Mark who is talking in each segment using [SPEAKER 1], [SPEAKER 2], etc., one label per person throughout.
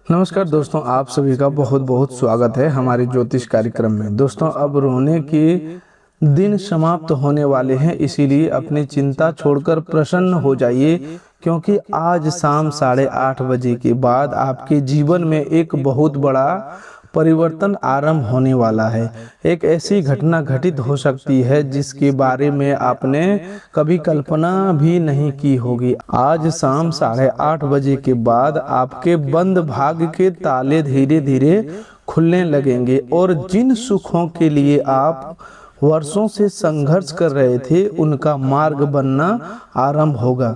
[SPEAKER 1] नमस्कार दोस्तों, आप सभी का बहुत बहुत स्वागत है हमारे ज्योतिष कार्यक्रम में। दोस्तों, अब रोने के दिन समाप्त होने वाले हैं, इसीलिए अपनी चिंता छोड़कर प्रसन्न हो जाइए, क्योंकि आज शाम 8:30 बजे के बाद आपके जीवन में एक बहुत बड़ा परिवर्तन आरंभ होने वाला है। एक ऐसी घटना घटित हो सकती है जिसके बारे में आपने कभी कल्पना भी नहीं की होगी। आज शाम 8:30 बजे के बाद आपके बंद भाग्य के ताले धीरे धीरे खुलने लगेंगे और जिन सुखों के लिए आप वर्षों से संघर्ष कर रहे थे उनका मार्ग बनना आरंभ होगा।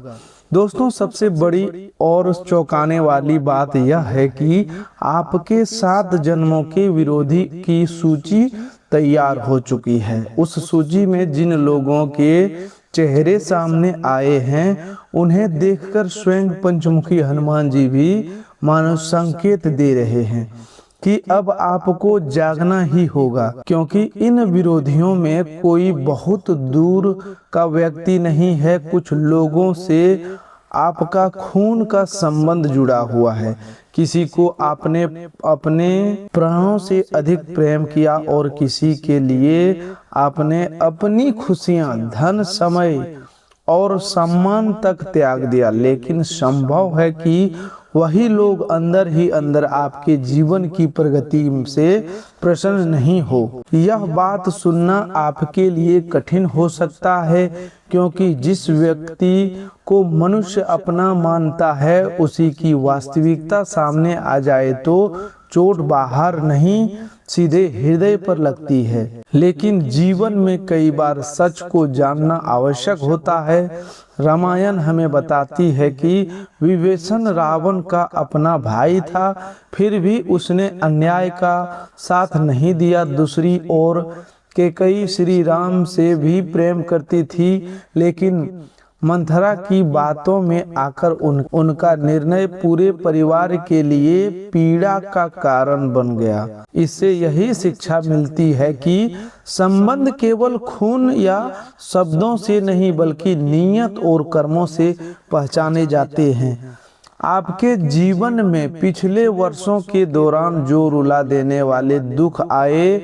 [SPEAKER 1] दोस्तों, सबसे बड़ी और चौंकाने वाली बात यह है कि आपके 7 जन्मों के विरोधी की सूची तैयार हो चुकी है। उस सूची में जिन लोगों के चेहरे सामने आए हैं उन्हें देखकर स्वयं पंचमुखी हनुमान जी भी मानो संकेत दे रहे हैं कि अब आपको जागना ही होगा, क्योंकि इन विरोधियों में कोई बहुत दूर का व्यक्ति नहीं है। कुछ लोगों से आपका खून का संबंध जुड़ा हुआ है। किसी को आपने अपने प्राणों से अधिक प्रेम किया और किसी के लिए आपने अपनी खुशियां, धन, समय और सम्मान तक त्याग दिया। लेकिन संभव है कि वही लोग अंदर ही अंदर आपके जीवन की प्रगति से प्रसन्न नहीं हो। यह बात सुनना आपके लिए कठिन हो सकता है, क्योंकि जिस व्यक्ति को मनुष्य अपना मानता है उसी की वास्तविकता सामने आ जाए तो चोट बाहर नहीं, सीधे हृदय पर लगती है। लेकिन जीवन में कई बार सच को जानना आवश्यक होता है। रामायण हमें बताती है कि विभीषण रावण का अपना भाई था, फिर भी उसने अन्याय का साथ नहीं दिया। दूसरी ओर कैकेयी श्री राम से भी प्रेम करती थी, लेकिन मंथरा की बातों में आकर उनका निर्णय पूरे परिवार के लिए पीड़ा का कारण बन गया। इससे यही शिक्षा मिलती है कि संबंध केवल खून या शब्दों से नहीं बल्कि नियत और कर्मों से पहचाने जाते हैं। आपके जीवन में पिछले वर्षों के दौरान जो रुला देने वाले दुख आए,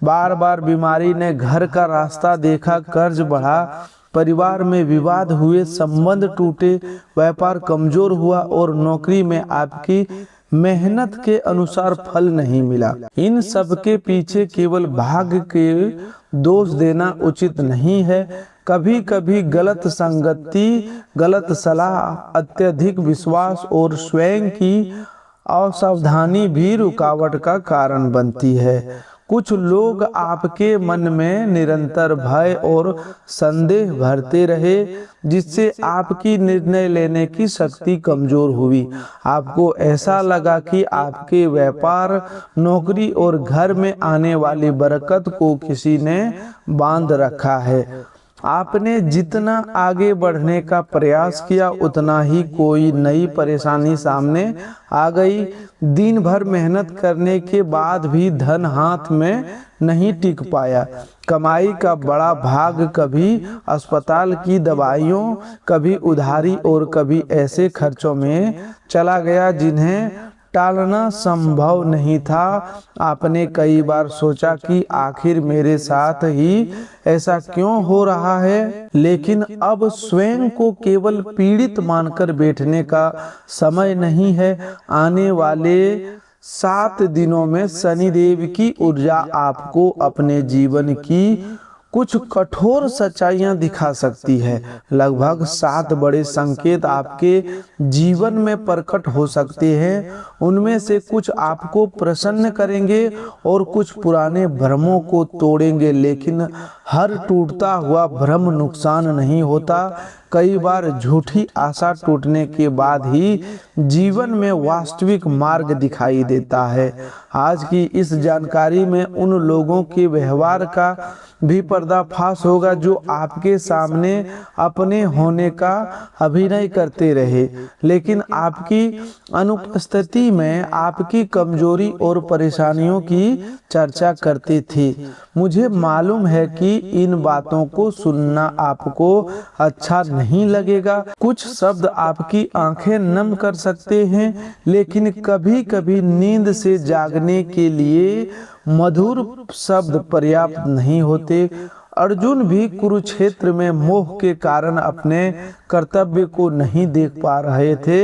[SPEAKER 1] बार बार बीमारी ने घर का रास्ता देखा, कर्ज बढ़ा, परिवार में विवाद हुए, संबंध टूटे, व्यापार कमजोर हुआ और नौकरी में आपकी मेहनत के अनुसार फल नहीं मिला, इन सब के पीछे केवल भाग्य के दोष देना उचित नहीं है। कभी कभी गलत संगति, गलत सलाह, अत्यधिक विश्वास और स्वयं की असावधानी भी रुकावट का कारण बनती है। कुछ लोग आपके मन में निरंतर भय और संदेह भरते रहे, जिससे आपकी निर्णय लेने की शक्ति कमजोर हुई। आपको ऐसा लगा कि आपके व्यापार, नौकरी और घर में आने वाली बरकत को किसी ने बांध रखा है। आपने जितना आगे बढ़ने का प्रयास किया उतना ही कोई नई परेशानी सामने आ गई। दिन भर मेहनत करने के बाद भी धन हाथ में नहीं टिक पाया। कमाई का बड़ा भाग कभी अस्पताल की दवाइयों, कभी उधारी और कभी ऐसे खर्चों में चला गया जिन्हें टालना संभव नहीं था। आपने कई बार सोचा कि आखिर मेरे साथ ही ऐसा क्यों हो रहा है, लेकिन अब स्वयं को केवल पीड़ित मानकर बैठने का समय नहीं है। आने वाले 7 दिनों में शनिदेव की ऊर्जा आपको अपने जीवन की कुछ कठोर सच्चाइयां दिखा सकती है। लगभग 7 बड़े संकेत आपके जीवन में प्रकट हो सकते हैं। उनमें से कुछ आपको प्रसन्न करेंगे और कुछ पुराने भ्रमों को तोड़ेंगे, लेकिन हर टूटता हुआ भ्रम नुकसान नहीं होता। कई बार झूठी आशा टूटने के बाद ही जीवन में वास्तविक मार्ग दिखाई देता है। आज की इस जानकारी में उन लोगों के व्यवहार का भी पर्दाफाश होगा जो आपके सामने अपने होने का अभिनय करते रहे, लेकिन आपकी अनुपस्थिति में आपकी कमजोरी और परेशानियों की चर्चा करते थे। मुझे मालूम है कि इन बातों को सुनना आपको अच्छा नहीं लगेगा। कुछ शब्द आपकी आंखें नम कर सकते हैं, लेकिन कभी कभी नींद से जागने के लिए मधुर शब्द पर्याप्त नहीं होते। अर्जुन भी कुरुक्षेत्र में मोह के कारण अपने कर्तव्य को नहीं देख पा रहे थे।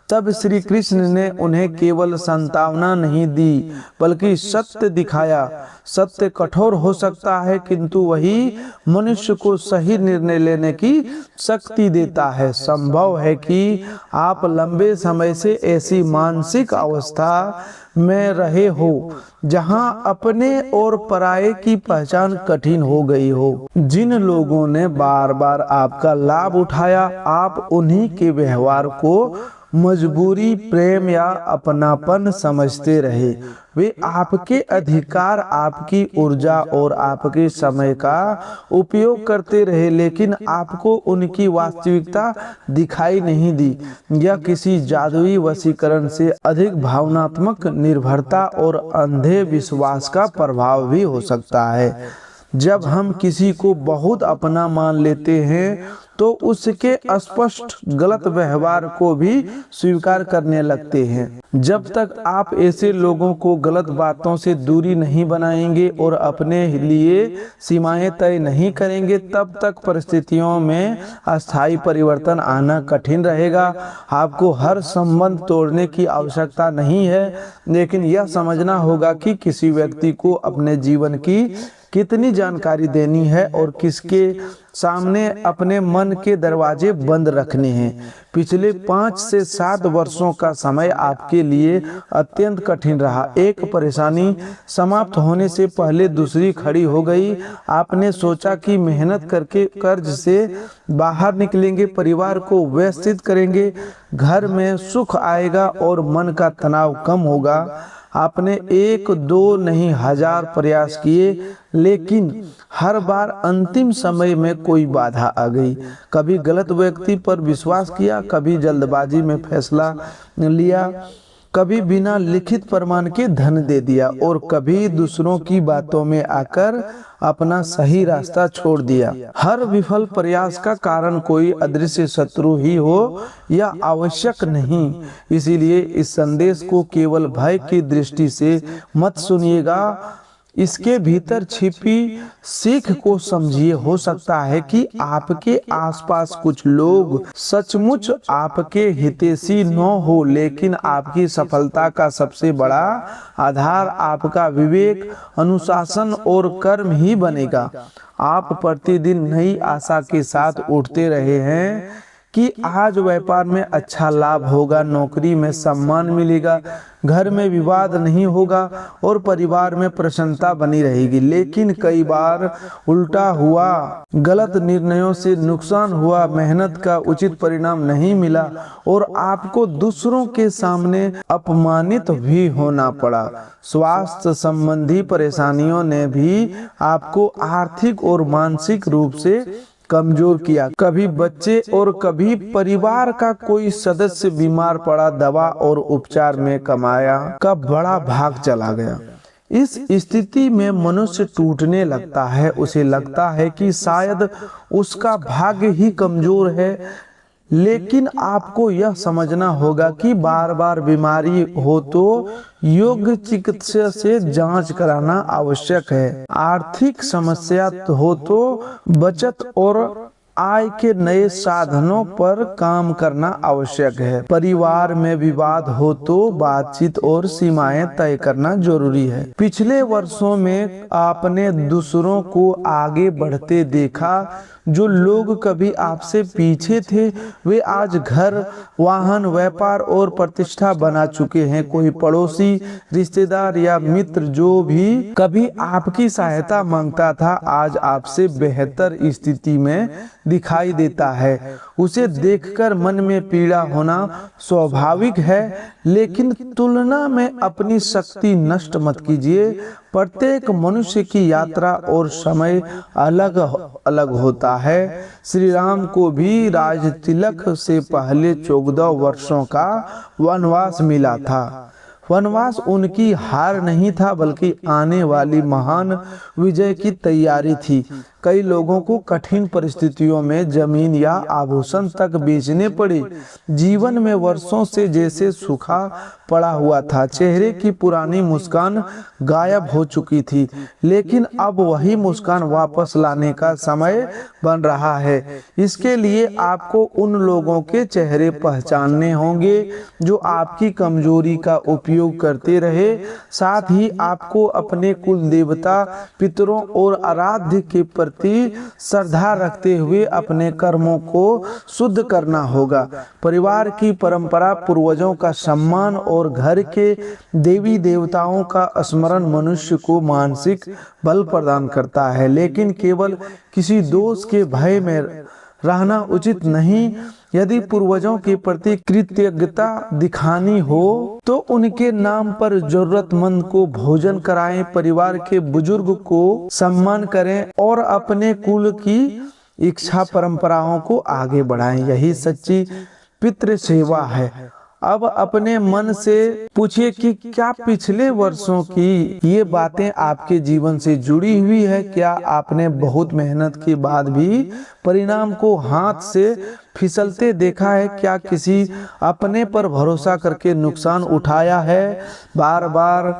[SPEAKER 1] तब श्री कृष्ण ने उन्हें केवल सांत्वना नहीं दी, बल्कि सत्य दिखाया। सत्य कठोर हो सकता है, किंतु वही मनुष्य को सही निर्णय लेने की शक्ति देता है। संभव है कि आप लंबे समय से ऐसी मानसिक अवस्था में रहे हो जहां अपने और पराये की पहचान कठिन हो गई हो। जिन लोगों ने बार बार आपका लाभ उठाया, आप उन्हीं के व्यवहार को मजबूरी, प्रेम या अपनापन समझते रहे। वे आपके अधिकार, आपकी ऊर्जा और आपके समय का उपयोग करते रहे, लेकिन आपको उनकी वास्तविकता दिखाई नहीं दी। यह किसी जादुई वशीकरण से अधिक भावनात्मक निर्भरता और अंधे विश्वास का प्रभाव भी हो सकता है। जब हम किसी को बहुत अपना मान लेते हैं तो उसके स्पष्ट गलत व्यवहार को भी स्वीकार करने लगते हैं। जब तक आप ऐसे लोगों को गलत बातों से दूरी नहीं बनाएंगे और अपने लिए सीमाएं तय नहीं करेंगे, तब तक परिस्थितियों में अस्थायी परिवर्तन आना कठिन रहेगा। आपको हर संबंध तोड़ने की आवश्यकता नहीं है, लेकिन यह समझना होगा कि किसी व्यक्ति को अपने जीवन की कितनी जानकारी देनी है और किसके सामने अपने मन के दरवाजे बंद रखने हैं। पिछले 5 से 7 वर्षों का समय आपके लिए अत्यंत कठिन रहा। एक परेशानी समाप्त होने से पहले दूसरी खड़ी हो गई। आपने सोचा कि मेहनत करके कर्ज से बाहर निकलेंगे, परिवार को व्यवस्थित करेंगे, घर में सुख आएगा और मन का तनाव कम होगा। आपने 1, 2 नहीं 1000 प्रयास किए, लेकिन हर बार अंतिम समय में कोई बाधा आ गई। कभी गलत व्यक्ति पर विश्वास किया, कभी जल्दबाजी में फैसला लिया, कभी बिना लिखित प्रमाण के धन दे दिया और कभी दूसरों की बातों में आकर अपना सही रास्ता छोड़ दिया। हर विफल प्रयास का कारण कोई अदृश्य शत्रु ही हो यह आवश्यक नहीं। इसीलिए इस संदेश को केवल भय की दृष्टि से मत सुनिएगा, इसके भीतर छिपी सीख को समझिए। हो सकता है कि आपके आसपास कुछ लोग सचमुच आपके हितैषी न हो, लेकिन आपकी सफलता का सबसे बड़ा आधार आपका विवेक, अनुशासन और कर्म ही बनेगा। आप प्रतिदिन नई आशा के साथ उठते रहे हैं कि आज व्यापार में अच्छा लाभ होगा, नौकरी में सम्मान मिलेगा, घर में विवाद नहीं होगा और परिवार में प्रसन्नता बनी रहेगी। लेकिन कई बार उल्टा हुआ, गलत निर्णयों से नुकसान हुआ, मेहनत का उचित परिणाम नहीं मिला और आपको दूसरों के सामने अपमानित भी होना पड़ा। स्वास्थ्य संबंधी परेशानियों ने भी आपको आर्थिक और मानसिक रूप से कमजोर किया। कभी बच्चे और कभी परिवार का कोई सदस्य बीमार पड़ा, दवा और उपचार में कमाया का बड़ा भाग चला गया। इस स्थिति में मनुष्य टूटने लगता है। उसे लगता है कि शायद उसका भाग्य ही कमजोर है, लेकिन आपको यह समझना होगा कि बार बार बीमारी हो तो योग्य चिकित्सा से जांच कराना आवश्यक है। आर्थिक समस्या हो तो बचत और आय के नए साधनों पर काम करना आवश्यक है। परिवार में विवाद हो तो बातचीत और सीमाएं तय करना जरूरी है। पिछले वर्षों में आपने दूसरों को आगे बढ़ते देखा। जो लोग कभी आपसे पीछे थे वे आज घर, वाहन, व्यापार और प्रतिष्ठा बना चुके हैं। कोई पड़ोसी, रिश्तेदार या मित्र जो भी कभी आपकी सहायता मांगता था, आज आपसे बेहतर स्थिति में दिखाई देता है। उसे देखकर मन में पीड़ा होना स्वाभाविक है, लेकिन तुलना में अपनी शक्ति नष्ट मत कीजिए। प्रत्येक मनुष्य की यात्रा और समय अलग अलग होता है। श्री राम को भी राज तिलक से पहले 14 वर्षों का वनवास मिला था। वनवास उनकी हार नहीं था, बल्कि आने वाली महान विजय की तैयारी थी। कई लोगों को कठिन परिस्थितियों में जमीन या आभूषण तक बेचने पड़े। जीवन में वर्षों से जैसे सूखा पड़ा हुआ था, चेहरे की पुरानी मुस्कान गायब हो चुकी थी, लेकिन अब वही मुस्कान वापस लाने का समय बन रहा है। इसके लिए आपको उन लोगों के चेहरे पहचानने होंगे जो आपकी कमजोरी का उपयोग करते रहे। साथ ही आपको अपने कुल देवता, पितरों और आराध्य के प्रति श्रद्धा रखते हुए अपने कर्मों को शुद्ध करना होगा। परिवार की परंपरा, पूर्वजों का सम्मान और घर के देवी देवताओं का स्मरण मनुष्य को मानसिक बल प्रदान करता है, लेकिन केवल किसी दोष के भय में रहना उचित नहीं। यदि पूर्वजों के प्रति कृतज्ञता दिखानी हो तो उनके नाम पर जरूरतमंद को भोजन कराएं, परिवार के बुजुर्ग को सम्मान करें और अपने कुल की इच्छा परंपराओं को आगे बढ़ाएं। यही सच्ची पितृ सेवा है। अब अपने मन से पूछिए कि क्या पिछले वर्षों की ये बातें आपके जीवन से जुड़ी हुई है? क्या आपने बहुत मेहनत के बाद भी परिणाम को हाथ से फिसलते देखा है? क्या किसी अपने पर भरोसा करके नुकसान उठाया है? बार बार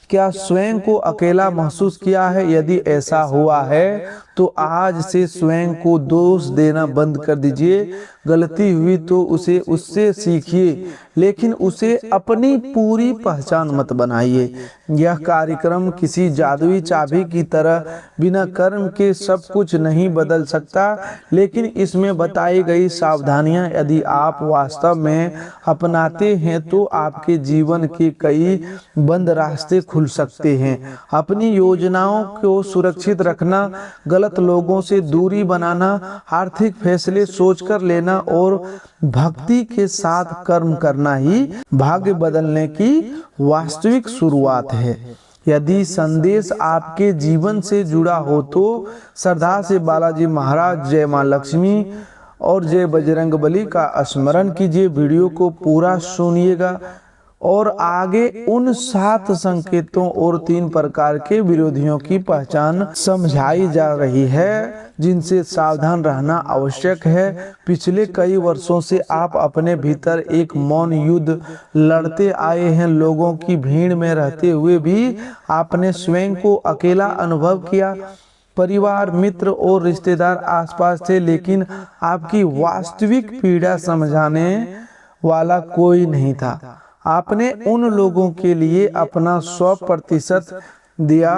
[SPEAKER 1] क्या स्वयं को अकेला महसूस किया है? यदि ऐसा हुआ है तो आज से स्वयं को दोष देना बंद कर दीजिए। गलती हुई तो उससे सीखिए, लेकिन उसे अपनी पूरी पहचान मत बनाइए। यह कार्यक्रम किसी जादुई चाबी की तरह बिना कर्म के सब कुछ नहीं बदल सकता, लेकिन इसमें बताई गई सावधानियां यदि आप वास्तव में अपनाते हैं तो आपके जीवन के कई बंद रास्ते खुल सकते हैं। अपनी योजनाओं को सुरक्षित रखना, गलत लोगों से दूरी बनाना, आर्थिक फैसले सोचकर लेना और भक्ति के साथ कर्म करना ही भाग्य बदलने की वास्तविक शुरुआत है। यदि संदेश आपके जीवन से जुड़ा हो तो श्रद्धा से बालाजी महाराज, जय मां लक्ष्मी और जय बजरंगबली का स्मरण कीजिए। वीडियो को पूरा सुनिएगा और आगे उन 7 संकेतों और 3 प्रकार के विरोधियों की पहचान समझाई जा रही है जिनसे सावधान रहना आवश्यक है। पिछले कई वर्षों से आप अपने भीतर एक मौन युद्ध लड़ते आए हैं। लोगों की भीड़ में रहते हुए भी आपने स्वयं को अकेला अनुभव किया। परिवार, मित्र और रिश्तेदार आसपास थे, लेकिन आपकी वास्तविक पीड़ा समझाने वाला कोई नहीं था। आपने उन लोगों के लिए अपना 100% दिया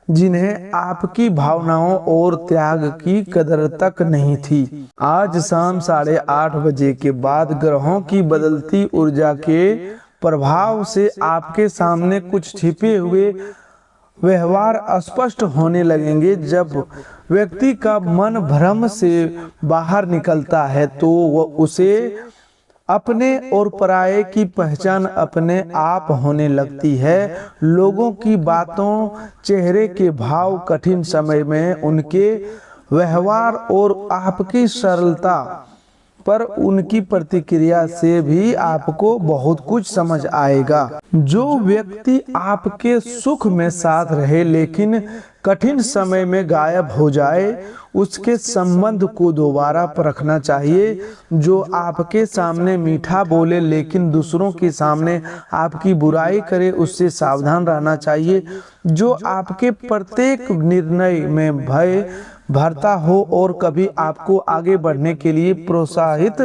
[SPEAKER 1] जिन्हें आपकी भावनाओं और त्याग की कदर तक नहीं थी। आज शाम 8:30 बजे के बाद ग्रहों की बदलती ऊर्जा के प्रभाव से आपके सामने कुछ छिपे हुए व्यवहार स्पष्ट होने लगेंगे। जब व्यक्ति का मन भ्रम से बाहर निकलता है तो वह उसे अपने और पराये की पहचान अपने आप होने लगती है। लोगों की बातों, चेहरे के भाव, कठिन समय में उनके व्यवहार और आपकी सरलता पर उनकी प्रतिक्रिया से भी आपको बहुत कुछ समझ आएगा। जो व्यक्ति आपके सुख में साथ रहे लेकिन कठिन समय में गायब हो जाए, उसके संबंध को दोबारा परखना चाहिए। जो आपके सामने मीठा बोले लेकिन दूसरों के सामने आपकी बुराई करे, उससे सावधान रहना चाहिए। जो आपके प्रत्येक निर्णय में भय भरता हो और कभी आपको आगे बढ़ने के लिए प्रोत्साहित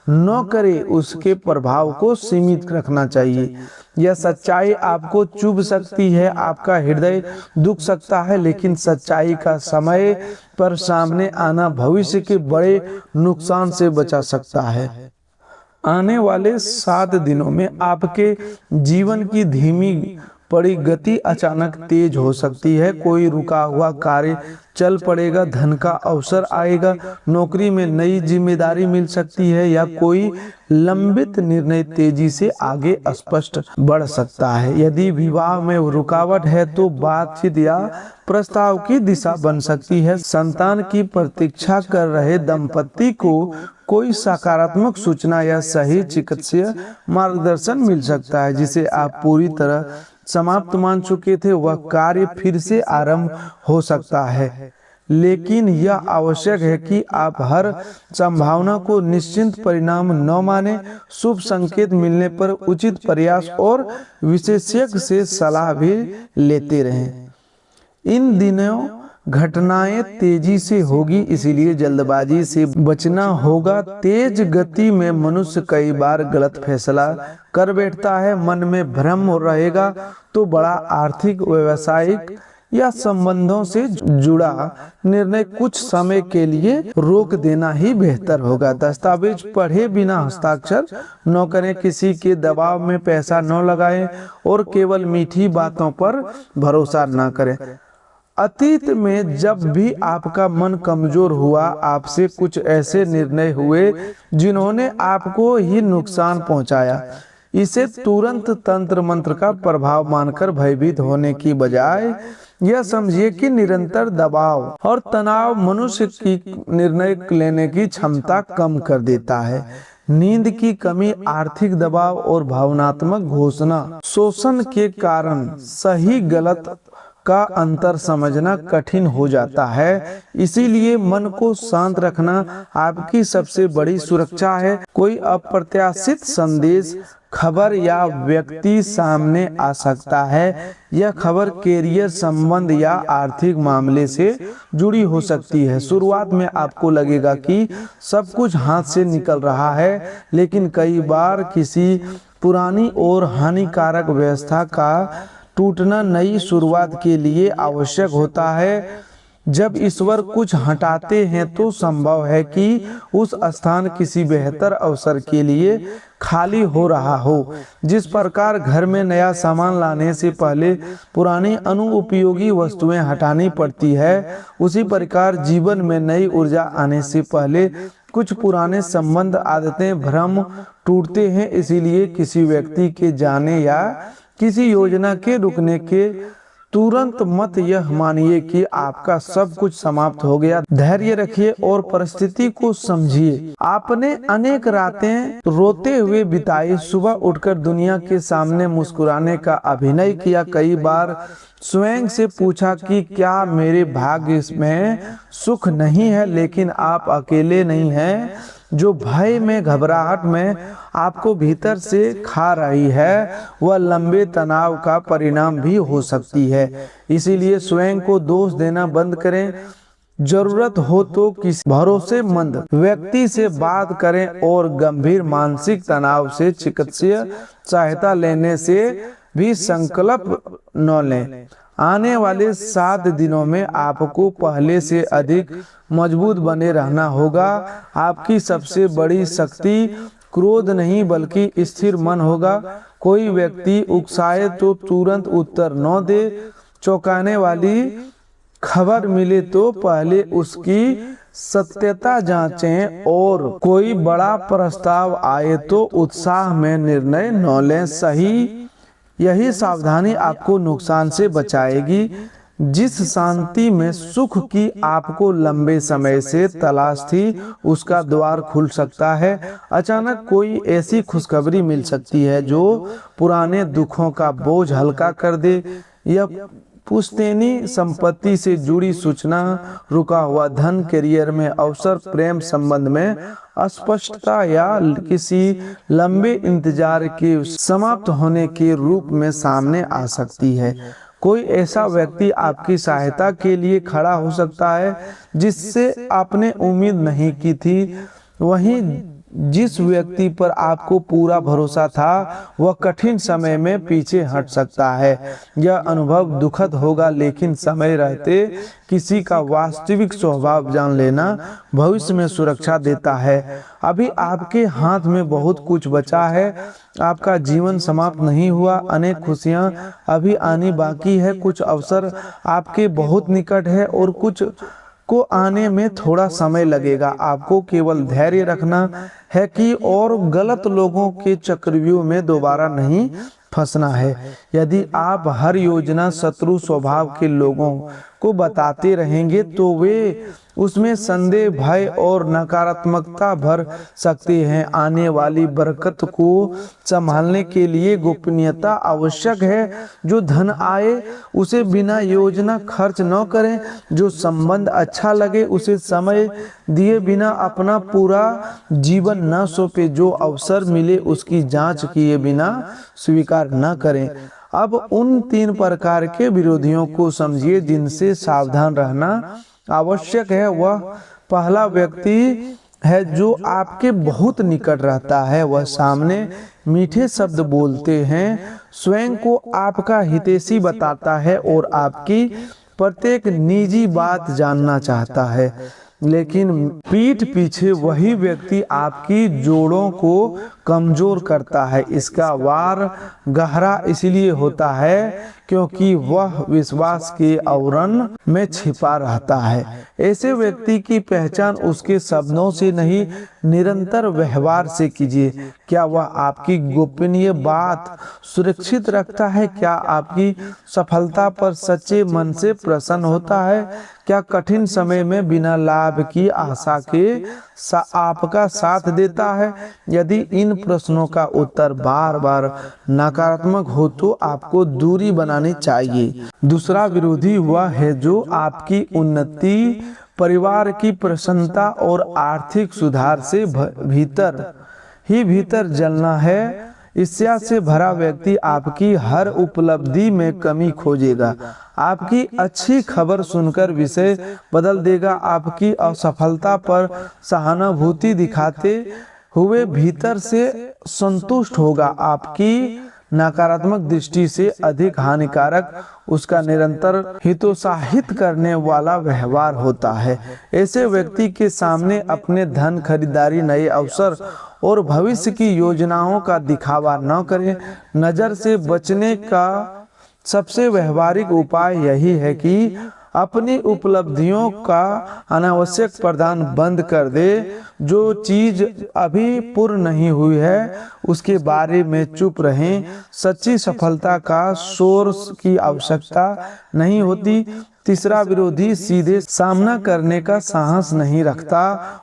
[SPEAKER 1] न करे, उसके प्रभाव को सीमित रखना चाहिए। यह सच्चाई आपको चुभ सकती है, आपका हृदय दुख सकता है, लेकिन सच्चाई का समय पर सामने आना भविष्य के बड़े नुकसान से बचा सकता है। आने वाले 7 दिनों में आपके जीवन की धीमी पड़ी गति अचानक तेज हो सकती है। कोई रुका हुआ कार्य चल पड़ेगा, धन का अवसर आएगा, नौकरी में नई जिम्मेदारी मिल सकती है या कोई लंबित निर्णय तेजी से आगे स्पष्ट बढ़ सकता है। यदि विवाह में रुकावट है तो बातचीत या प्रस्ताव की दिशा बन सकती है। संतान की प्रतीक्षा कर रहे दंपति को कोई सकारात्मक सूचना या सही चिकित्सीय मार्गदर्शन मिल सकता है जिसे आप पूरी तरह समाप्त मान चुके थे। वह कार्य फिर से आरंभ हो सकता है। लेकिन यह आवश्यक है कि आप हर संभावना को निश्चित परिणाम न माने। शुभ संकेत मिलने पर उचित प्रयास और विशेषज्ञ से सलाह भी लेते रहें। इन दिनों घटनाएं तेजी से होगी, इसलिए जल्दबाजी से बचना होगा। तेज गति में मनुष्य कई बार गलत फैसला कर बैठता है। मन में भ्रम रहेगा तो बड़ा आर्थिक, व्यावसायिक या संबंधों से जुड़ा निर्णय कुछ समय के लिए रोक देना ही बेहतर होगा। दस्तावेज पढ़े बिना हस्ताक्षर न करें, किसी के दबाव में पैसा न लगाएं और केवल मीठी बातों पर भरोसा न करें। अतीत में जब भी आपका मन कमजोर हुआ, आपसे कुछ ऐसे निर्णय हुए जिन्होंने आपको ही नुकसान पहुंचाया। इसे तुरंत तंत्र मंत्र का प्रभाव मानकर भयभीत होने की बजाय यह समझिए कि निरंतर दबाव और तनाव मनुष्य की निर्णय लेने की क्षमता कम कर देता है। नींद की कमी, आर्थिक दबाव और भावनात्मक घोषणा शोषण के कारण सही गलत का अंतर समझना कठिन हो जाता है। इसीलिए मन को शांत रखना आपकी सबसे बड़ी सुरक्षा है। कोई अप्रत्याशित संदेश, खबर या व्यक्ति सामने आ सकता है। यह खबर कैरियर, संबंध या आर्थिक मामले से जुड़ी हो सकती है। शुरुआत में आपको लगेगा कि सब कुछ हाथ से निकल रहा है, लेकिन कई बार किसी पुरानी और हानिकारक व्यवस्था का टूटना नई शुरुआत के लिए आवश्यक होता है। जब ईश्वर कुछ हटाते हैं तो संभव है कि उस स्थान किसी बेहतर अवसर के लिए खाली हो रहा हो। जिस प्रकार घर में नया सामान लाने से पहले पुरानी अनुपयोगी वस्तुएं हटानी पड़ती है, उसी प्रकार जीवन में नई ऊर्जा आने से पहले कुछ पुराने संबंध, आदतें, भ्रम टूटते हैं। इसीलिए किसी व्यक्ति के जाने या किसी योजना के रुकने के तुरंत मत यह मानिए कि आपका सब कुछ समाप्त हो गया। धैर्य रखिए और परिस्थिति को समझिए। आपने अनेक रातें रोते हुए बिताई, सुबह उठकर दुनिया के सामने मुस्कुराने का अभिनय किया। कई बार स्वयं से पूछा कि क्या मेरे भाग्य में सुख नहीं है, लेकिन आप अकेले नहीं हैं। जो भय में, घबराहट में आपको भीतर से खा रही है, वह लंबे तनाव का परिणाम भी हो सकती है। इसीलिए स्वयं को दोष देना बंद करें। जरूरत हो तो किसी भरोसेमंद व्यक्ति से बात करें और गंभीर मानसिक तनाव से चिकित्सीय सहायता लेने से भी संकल्प न लें। आने वाले 7 दिनों में आपको पहले से अधिक मजबूत बने रहना होगा। आपकी सबसे बड़ी शक्ति क्रोध नहीं बल्कि स्थिर मन होगा। कोई व्यक्ति उकसाए तो तुरंत उत्तर न दे। चौंकाने वाली खबर मिले तो पहले उसकी सत्यता जांचें और कोई बड़ा प्रस्ताव आए तो उत्साह में निर्णय न लें। यही सावधानी आपको नुकसान से बचाएगी। जिस शांति में सुख की आपको लंबे समय से तलाश थी, उसका द्वार खुल सकता है। अचानक कोई ऐसी खुशखबरी मिल सकती है जो पुराने दुखों का बोझ हल्का कर दे। यह पुश्तैनी संपत्ति से जुड़ी सूचना, रुका हुआ धन, करियर में अवसर, प्रेम संबंध में अस्पष्टता या किसी लंबे इंतजार के समाप्त होने के रूप में सामने आ सकती है। कोई ऐसा व्यक्ति आपकी सहायता के लिए खड़ा हो सकता है जिससे आपने उम्मीद नहीं की थी। वहीं जिस व्यक्ति पर आपको पूरा भरोसा था, वह कठिन समय में पीछे हट सकता है। यह अनुभव दुखद होगा, लेकिन समय रहते किसी का वास्तविक स्वभाव जान लेना भविष्य में सुरक्षा देता है। अभी आपके हाथ में बहुत कुछ बचा है। आपका जीवन समाप्त नहीं हुआ। अनेक खुशियां अभी आनी बाकी है। कुछ अवसर आपके बहुत निकट है और कुछ को आने में थोड़ा समय लगेगा। आपको केवल धैर्य रखना है कि और गलत लोगों के चक्रव्यूह में दोबारा नहीं फंसना है। यदि आप हर योजना शत्रु स्वभाव के लोगों को बताते रहेंगे तो वे उसमें संदेह, भय और नकारात्मकता भर सकते हैं। आने वाली बरकत को संभालने के लिए गोपनीयता आवश्यक है। जो धन आए उसे बिना योजना खर्च न करें। जो संबंध अच्छा लगे उसे समय दिए बिना अपना पूरा जीवन न सौंपे। जो अवसर मिले उसकी जांच किए बिना स्वीकार न करें। अब उन 3 प्रकार के विरोधियों को समझिए जिनसे सावधान रहना आवश्यक है। वह पहला व्यक्ति है जो आपके बहुत निकट रहता है। वह सामने मीठे शब्द बोलते हैं, स्वयं को आपका हितैषी बताता है और आपकी प्रत्येक निजी बात जानना चाहता है। लेकिन पीठ पीछे वही व्यक्ति आपकी जोड़ों को कमजोर करता है। इसका वार गहरा इसलिए होता है क्योंकि वह विश्वास के आवरण में छिपा रहता है। ऐसे व्यक्ति की पहचान उसके शब्दों से नहीं, निरंतर व्यवहार से कीजिए। क्या वह आपकी गोपनीय बात सुरक्षित रखता है? क्या आपकी सफलता पर सच्चे मन से प्रसन्न होता है? क्या कठिन समय में बिना लाभ की आशा के आपका साथ देता है? यदि इन प्रश्नों का उत्तर बार बार नकारात्मक हो तो आपको दूरी बनानी चाहिए। दूसरा विरोधी वह है जो आपकी उन्नति, परिवार की प्रसन्नता और आर्थिक सुधार से भीतर जलना है। ईर्ष्या से भरा व्यक्ति आपकी हर उपलब्धि में कमी खोजेगा। आपकी अच्छी खबर सुनकर विषय बदल देगा। आपकी असफलता पर सहानुभूति दिखाते हुए भीतर से संतुष्ट होगा। आपकी नकारात्मक दृष्टि से अधिक हानिकारक उसका निरंतर हितोत्साहित करने वाला व्यवहार होता है। ऐसे व्यक्ति के सामने अपने धन, खरीदारी, नए अवसर और भविष्य की योजनाओं का दिखावा न करें। नजर से बचने का सबसे व्यवहारिक उपाय यही है कि अपनी उपलब्धियों का अनावश्यक प्रदान बंद कर दे। जो चीज अभी पूर्ण नहीं हुई है उसके बारे में चुप रहें। सच्ची सफलता का सोर्स की आवश्यकता नहीं होती। तीसरा विरोधी सीधे सामना करने का साहस नहीं रखता।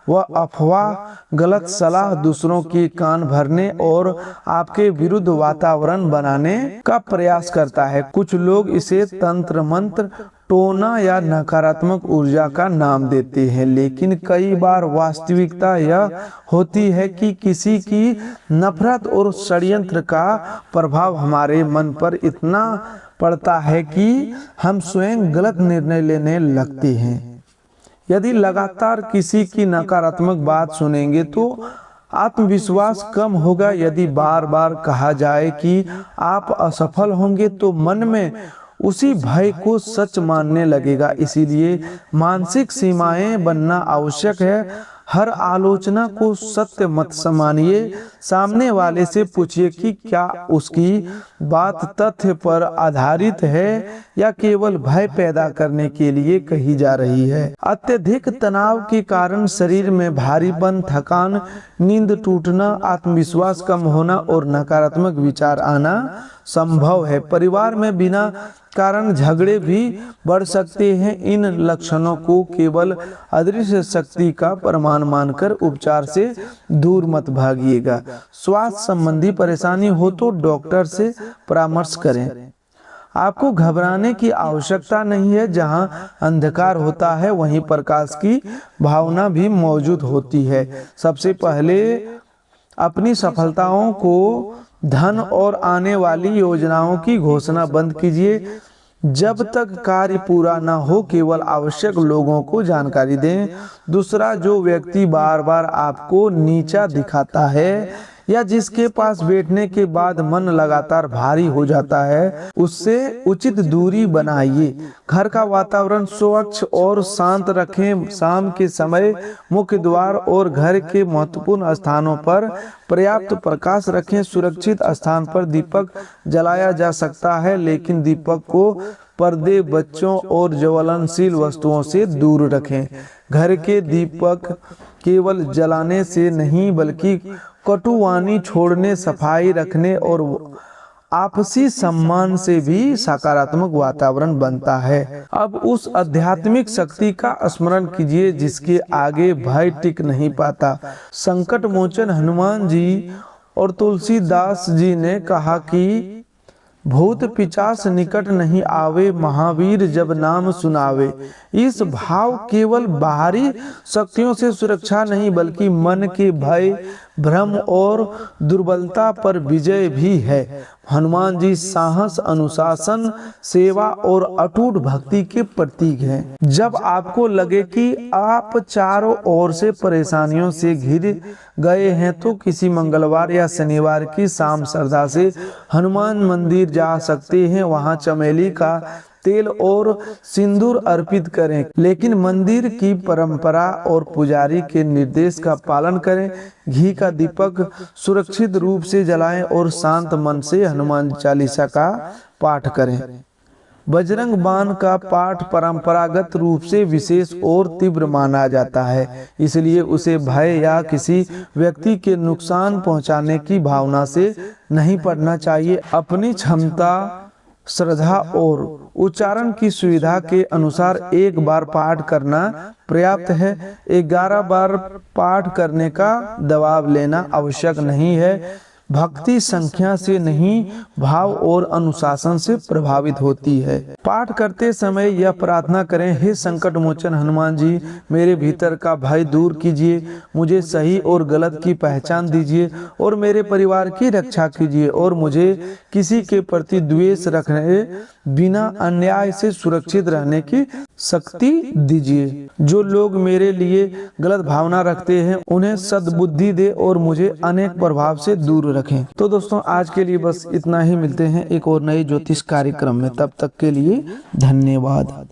[SPEAKER 1] वह अफवाह, गलत सलाह, दूसरों की कान भरने और आपके विरुद्ध वातावरण बनाने का प्रयास करता है। कुछ लोग इसे तंत्र मंत्र, टोना या नकारात्मक ऊर्जा का नाम देते हैं, लेकिन कई बार वास्तविकता यह होती है कि किसी की नफरत और षड्यंत्र का प्रभाव हमारे मन पर इतना पड़ता है कि हम स्वयं गलत निर्णय लेने लगते हैं। यदि लगातार किसी की नकारात्मक बात सुनेंगे तो आत्मविश्वास कम होगा। यदि बार बार कहा जाए कि आप असफल होंगे तो मन में उसी भय को सच मानने लगेगा। इसीलिए मानसिक सीमाएं बनना आवश्यक है। हर आलोचना को सत्य मत मानिए। सामने वाले से पूछिए कि क्या उसकी बात तथ्य पर आधारित है या केवल भय पैदा करने के लिए कही जा रही है। अत्यधिक तनाव के कारण शरीर में भारीपन, थकान, नींद टूटना, आत्मविश्वास कम होना और नकारात्मक विचार आना संभव है। परिवार में बिना कारण झगड़े भी बढ़ सकते हैं। इन लक्षणों को केवल अदृश्य शक्ति का प्रमाण मानकर उपचार से दूर मत भागिएगा। स्वास्थ्य संबंधी परेशानी हो तो डॉक्टर से परामर्श करें। आपको घबराने की आवश्यकता नहीं है। जहां अंधकार होता है वहीं प्रकाश की भावना भी मौजूद होती है। सबसे पहले अपनी सफलताओं को, धन और आने वाली योजनाओं की घोषणा बंद कीजिए। जब तक कार्य पूरा न हो केवल आवश्यक लोगों को जानकारी दें। दूसरा, जो व्यक्ति बार बार आपको नीचा दिखाता है या जिसके पास बैठने के बाद मन लगातार भारी हो जाता है उससे उचित दूरी बनाइए। घर का वातावरण स्वच्छ और शांत रखें। शाम के समय मुख्य द्वार और घर के महत्वपूर्ण स्थानों पर पर्याप्त प्रकाश रखें। सुरक्षित स्थान पर दीपक जलाया जा सकता है, लेकिन दीपक को पर्दे, बच्चों और ज्वलनशील वस्तुओं से दूर रखें। घर के दीपक केवल जलाने से नहीं बल्कि कटुवाणी छोड़ने, सफाई रखने और आपसी सम्मान से भी सकारात्मक वातावरण बनता है। अब उस आध्यात्मिक शक्ति का स्मरण कीजिए जिसके आगे भय टिक नहीं पाता। संकट मोचन हनुमान जी और तुलसीदास जी ने कहा कि भूत पिचास निकट नहीं आवे, महावीर जब नाम सुनावे। इस भाव केवल बाहरी शक्तियों से सुरक्षा नहीं बल्कि मन के भय, भ्रम और दुर्बलता पर विजय भी है। हनुमान जी साहस, अनुशासन, सेवा और अटूट भक्ति के प्रतीक हैं। जब आपको लगे कि आप चारों ओर से परेशानियों से घिर गए हैं तो किसी मंगलवार या शनिवार की शाम श्रद्धा से हनुमान मंदिर जा सकते हैं। वहां चमेली का तेल और सिंदूर अर्पित करें, लेकिन मंदिर की परंपरा और पुजारी के निर्देश का पालन करें। घी का दीपक सुरक्षित रूप से जलाएं और शांत मन से हनुमान चालीसा का पाठ करें। बजरंग बाण का पाठ परंपरागत रूप से विशेष और तीव्र माना जाता है, इसलिए उसे भय या किसी व्यक्ति के नुकसान पहुंचाने की भावना से नहीं पढ़ना चाहिए। अपनी क्षमता, श्रद्धा और उच्चारण की सुविधा के अनुसार एक बार पाठ करना पर्याप्त है। 11 बार पाठ करने का दबाव लेना आवश्यक नहीं है। भक्ति संख्या से नहीं, भाव और अनुशासन से प्रभावित होती है। पाठ करते समय यह प्रार्थना करें, हे संकट मोचन हनुमान जी, मेरे भीतर का भय दूर कीजिए, मुझे सही और गलत की पहचान दीजिए और मेरे परिवार की रक्षा कीजिए और मुझे किसी के प्रति द्वेष रखने बिना अन्याय से सुरक्षित रहने की शक्ति दीजिए। जो लोग मेरे लिए गलत भावना रखते हैं उन्हें सद्बुद्धि दे और मुझे अनेक प्रभाव से दूर रखें। तो दोस्तों आज के लिए बस इतना ही। मिलते हैं एक और नए ज्योतिष कार्यक्रम में, तब तक के लिए धन्यवाद।